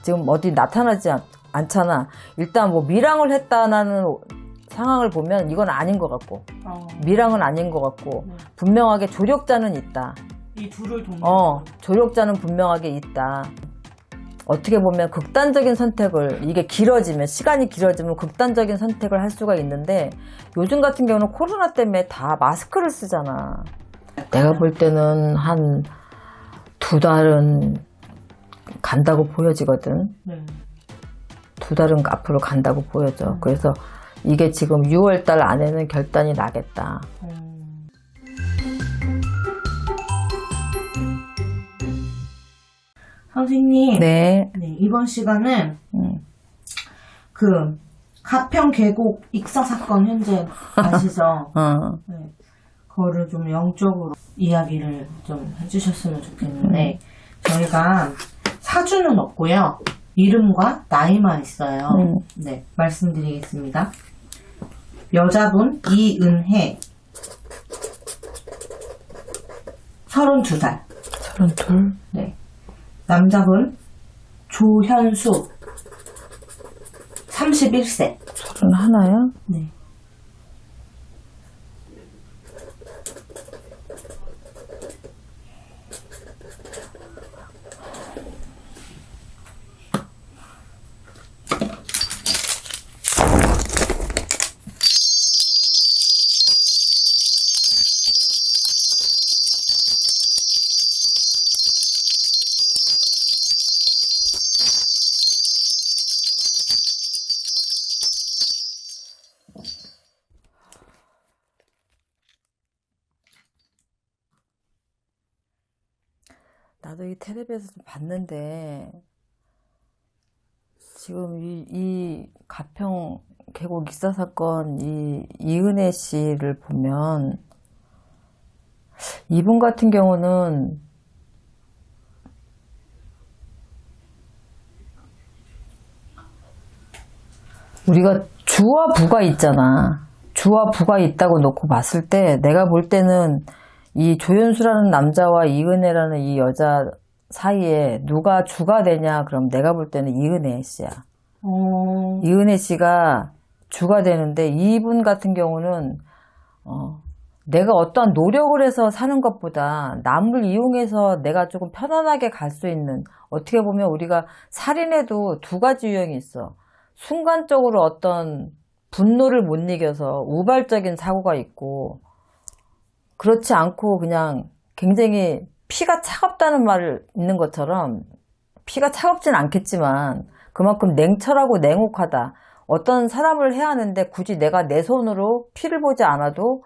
지금 어디 나타나지 않잖아. 일단 뭐 밀항을 했다는 상황을 보면 이건 아닌 것 같고, 밀항은 아닌 것 같고, 분명하게 조력자는 있다. 이 둘을 돕는 조력자는 분명하게 있다. 어떻게 보면 극단적인 선택을, 이게 길어지면, 시간이 길어지면 극단적인 선택을 할 수가 있는데, 요즘 같은 경우는 코로나 때문에 다 마스크를 쓰잖아. 내가 볼 때는 한 2달은 간다고 보여지거든. 2달은 앞으로 간다고 보여져. 그래서 이게 지금 6월달 안에는 결단이 나겠다. 선생님, 네. 이번 시간은 그 가평 계곡 익사 사건 현재 아시죠? 네, 그거를 좀 영적으로 이야기를 좀 해주셨으면 좋겠는데 저희가 사주는 없고요. 이름과 나이만 있어요. 네, 말씀드리겠습니다. 여자분 이은혜 32살. 32? 네. 남자분 조현수 31세. 31이야? 네. 나도 이 텔레비에서 좀 봤는데, 지금 이 가평 계곡 익사 사건, 이은혜 씨를 보면, 이분 같은 경우는 우리가 주와 부가 있잖아. 주와 부가 있다고 놓고 봤을 때 내가 볼 때는 이 조연수라는 남자와 이은혜라는 이 여자 사이에 누가 주가 되냐? 그럼 내가 볼 때는 이은혜 씨야. 이은혜 씨가 주가 되는데 이분 같은 경우는 내가 어떠한 노력을 해서 사는 것보다 남을 이용해서 내가 조금 편안하게 갈 수 있는, 어떻게 보면 우리가 살인에도 2가지 유형이 있어. 순간적으로 어떤 분노를 못 이겨서 우발적인 사고가 있고, 그렇지 않고 그냥 굉장히 피가 차갑다는 말을 있는 것처럼 피가 차갑진 않겠지만 그만큼 냉철하고 냉혹하다. 어떤 사람을 해야 하는데 굳이 내가 내 손으로 피를 보지 않아도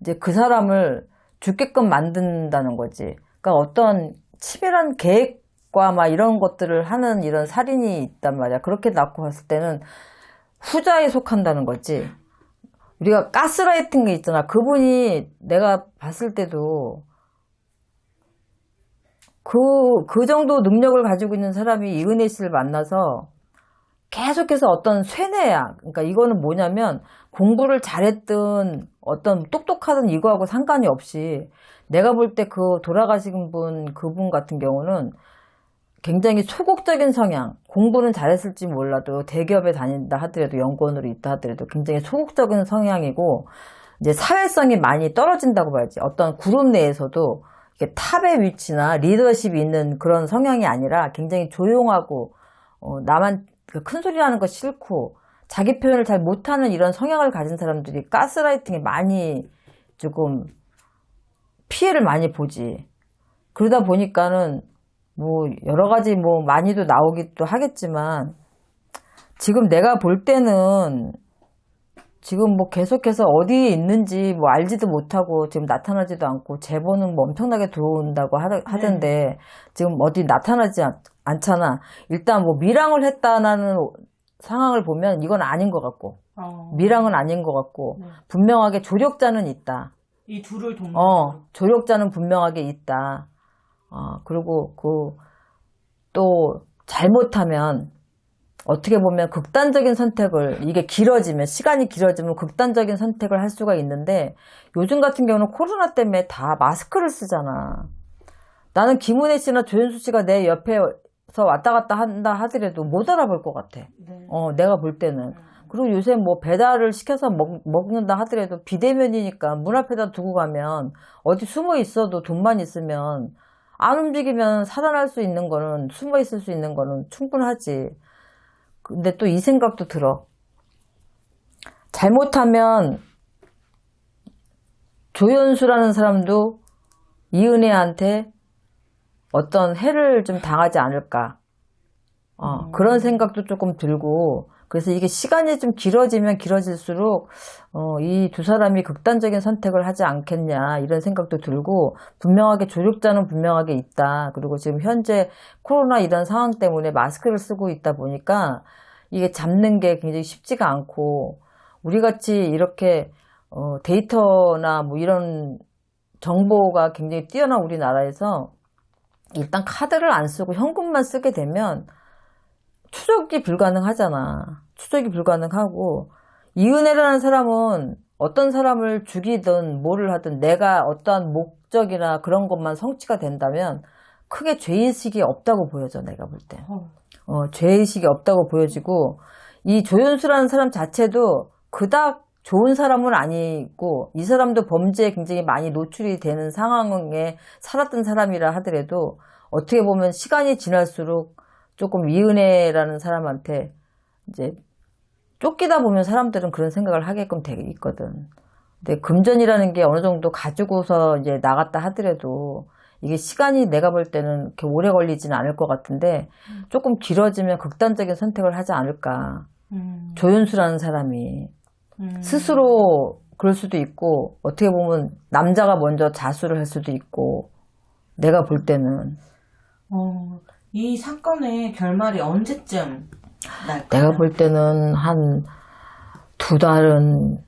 이제 그 사람을 죽게끔 만든다는 거지. 그러니까 어떤 치밀한 계획과 막 이런 것들을 하는 이런 살인이 있단 말이야. 그렇게 낳고 봤을 때는 후자에 속한다는 거지. 우리가 가스라이팅이 있잖아. 그분이 내가 봤을 때도 그 정도 능력을 가지고 있는 사람이 이은혜 씨를 만나서 계속해서 어떤 쇠뇌야. 그러니까 이거는 뭐냐면 공부를 잘했든 어떤 똑똑하든 이거하고 상관이 없이 내가 볼 때 그 돌아가신 그분 같은 경우는 굉장히 소극적인 성향, 공부는 잘했을지 몰라도 대기업에 다닌다 하더라도 연구원으로 있다 하더라도 굉장히 소극적인 성향이고 이제 사회성이 많이 떨어진다고 봐야지. 어떤 그룹 내에서도 이렇게 탑의 위치나 리더십이 있는 그런 성향이 아니라 굉장히 조용하고 나만 큰 소리 나는 거 싫고 자기 표현을 잘 못하는 이런 성향을 가진 사람들이 가스라이팅에 많이 조금 피해를 많이 보지. 그러다 보니까는 뭐 여러 가지 뭐 많이도 나오기도 하겠지만 지금 내가 볼 때는 지금 뭐 계속해서 어디에 있는지 뭐 알지도 못하고 지금 나타나지도 않고 제보는 뭐 엄청나게 들어온다고 하던데 지금 어디 나타나지 않잖아. 일단 뭐 밀항을 했다는 상황을 보면 이건 아닌 것 같고 밀항은 아닌 것 같고 분명하게 조력자는 있다. 이 둘을 돕는 조력자는 분명하게 있다. 그리고 또 잘못하면 어떻게 보면 극단적인 선택을, 이게 길어지면, 시간이 길어지면 극단적인 선택을 할 수가 있는데 요즘 같은 경우는 코로나 때문에 다 마스크를 쓰잖아. 나는 김은혜 씨나 조현수 씨가 내 옆에 가서 왔다 갔다 한다 하더라도 못 알아볼 것 같아. 네. 내가 볼 때는. 그리고 요새 뭐 배달을 시켜서 먹는다 하더라도 비대면이니까 문 앞에다 두고 가면 어디 숨어 있어도 돈만 있으면 안 움직이면 살아날 수 있는 거는, 숨어 있을 수 있는 거는 충분하지. 근데 또 이 생각도 들어. 잘못하면 조연수라는 사람도 이은혜한테 어떤 해를 좀 당하지 않을까. 그런 생각도 조금 들고, 그래서 이게 시간이 좀 길어지면 길어질수록 이 두 사람이 극단적인 선택을 하지 않겠냐 이런 생각도 들고, 분명하게 조력자는 분명하게 있다. 그리고 지금 현재 코로나 이런 상황 때문에 마스크를 쓰고 있다 보니까 이게 잡는 게 굉장히 쉽지가 않고, 우리같이 이렇게 데이터나 뭐 이런 정보가 굉장히 뛰어난 우리나라에서 일단 카드를 안 쓰고 현금만 쓰게 되면 추적이 불가능하잖아. 추적이 불가능하고, 이은혜라는 사람은 어떤 사람을 죽이든 뭐를 하든 내가 어떠한 목적이나 그런 것만 성취가 된다면 크게 죄의식이 없다고 보여져, 내가 볼 때. 죄의식이 없다고 보여지고, 이 조연수라는 사람 자체도 그닥 좋은 사람은 아니고, 이 사람도 범죄에 굉장히 많이 노출이 되는 상황에 살았던 사람이라 하더라도 어떻게 보면 시간이 지날수록 조금 이은혜라는 사람한테 이제 쫓기다 보면 사람들은 그런 생각을 하게끔 돼 있거든. 근데 금전이라는 게 어느 정도 가지고서 이제 나갔다 하더라도 이게 시간이 내가 볼 때는 이렇게 오래 걸리지는 않을 것 같은데, 조금 길어지면 극단적인 선택을 하지 않을까. 조연수라는 사람이 스스로 그럴 수도 있고, 어떻게 보면 남자가 먼저 자수를 할 수도 있고, 내가 볼 때는. 이 사건의 결말이 언제쯤 날까요? 내가 볼 때는 한 2달은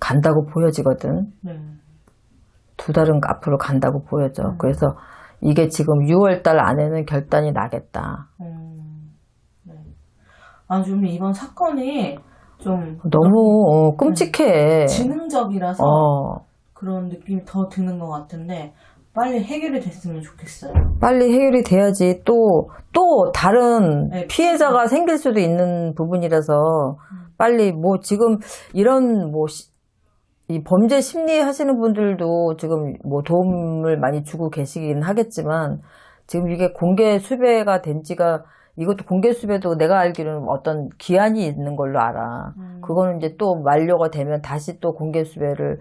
간다고 보여지거든. 네. 2달은 앞으로 간다고 보여져. 그래서 이게 지금 6월달 안에는 결단이 나겠다. 네. 좀 이번 사건이 좀 너무 끔찍해. 지능적이라서 그런 느낌이 더 드는 것 같은데, 빨리 해결이 됐으면 좋겠어요. 빨리 해결이 돼야지 또 다른 네, 피해자가 생길 수도 있는 부분이라서 빨리 뭐 지금 이런 뭐 이 범죄 심리 하시는 분들도 지금 뭐 도움을 많이 주고 계시긴 하겠지만, 지금 이게 공개 수배가 된 지가, 이것도 공개 수배도 내가 알기로는 어떤 기한이 있는 걸로 알아. 그거는 이제 또 만료가 되면 다시 또 공개 수배를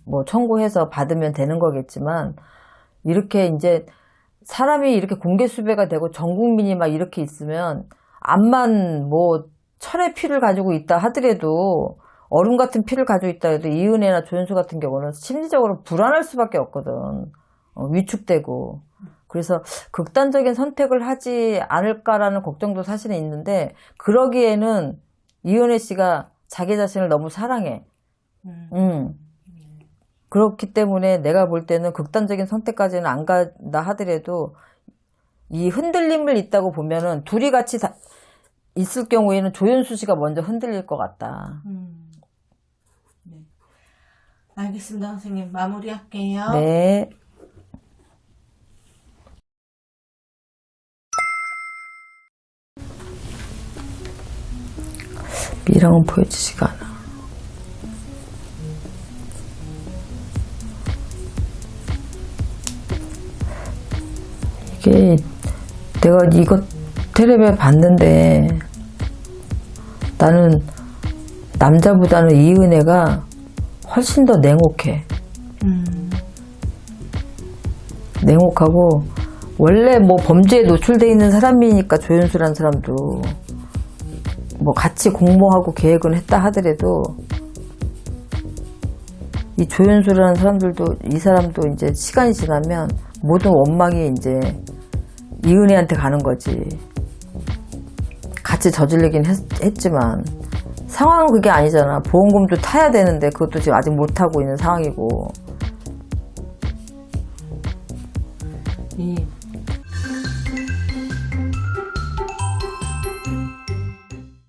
뭐 청구해서 받으면 되는 거겠지만, 이렇게 이제 사람이 이렇게 공개 수배가 되고 전 국민이 막 이렇게 있으면, 암만 뭐 철의 피를 가지고 있다 하더라도, 얼음 같은 피를 가지고 있다 해도 이은혜나 조연수 같은 경우는 심리적으로 불안할 수밖에 없거든. 위축되고. 그래서 극단적인 선택을 하지 않을까라는 걱정도 사실은 있는데, 그러기에는 이은혜 씨가 자기 자신을 너무 사랑해. 그렇기 때문에 내가 볼 때는 극단적인 선택까지는 안 간다 하더라도 이 흔들림을 있다고 보면은 둘이 같이 있을 경우에는 조연수 씨가 먼저 흔들릴 것 같다. 네. 알겠습니다, 선생님. 마무리할게요. 네. 미랑은 보여지지가 않아. 이게 내가 이거 텔레비에 봤는데, 나는 남자보다는 이은혜가 훨씬 더 냉혹해. 냉혹하고, 원래 뭐 범죄에 노출돼 있는 사람이니까 조연수라는 사람도 뭐 같이 공모하고 계획을 했다 하더라도, 이 조연수라는 사람들도, 이 사람도 이제 시간이 지나면 모든 원망이 이제 이은혜한테 가는 거지. 같이 저질르긴 했지만 상황은 그게 아니잖아. 보험금도 타야 되는데 그것도 지금 아직 못 타고 있는 상황이고. 이